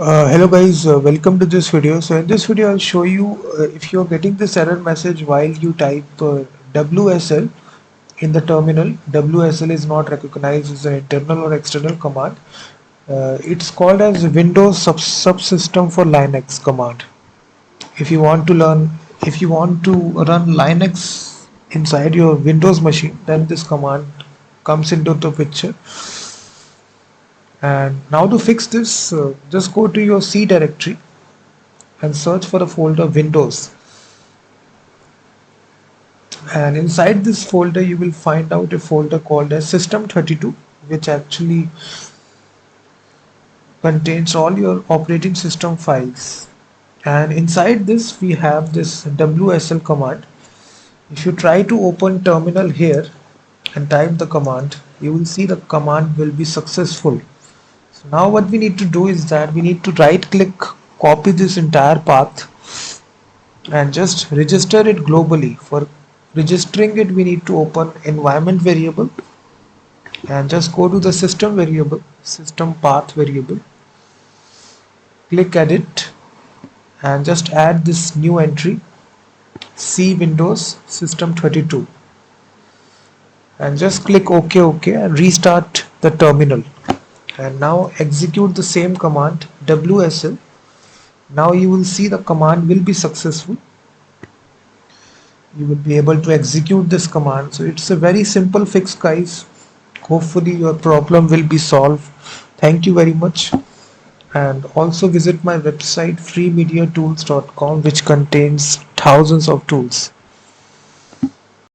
Hello guys, welcome to this video. So in this video I'll show you if you're getting this error message while you type WSL in the terminal. WSL is not recognized as an internal or external command. It's called as Windows subsystem for Linux command. If you want to learn, if you want to run Linux inside your Windows machine, then this command comes into the picture. And now to fix this, just go to your C directory and search for the folder Windows, and inside this folder you will find out a folder called as System32, which actually contains all your operating system files. And inside this we have this WSL command. If you try to open terminal here and type the command, you will see the command will be successful. So now what we need to do is that we need to right click, copy this entire path and just register it globally. For registering it, we need to open environment variable and just go to the system variable, system path variable, click edit and just add this new entry C Windows System32 and just click OK and restart the terminal. And now execute the same command WSL. Now you will see the command will be successful. You will be able to execute this command. So it's a very simple fix, guys. Hopefully your problem will be solved. Thank you very much. And also visit my website freemediatools.com, which contains thousands of tools.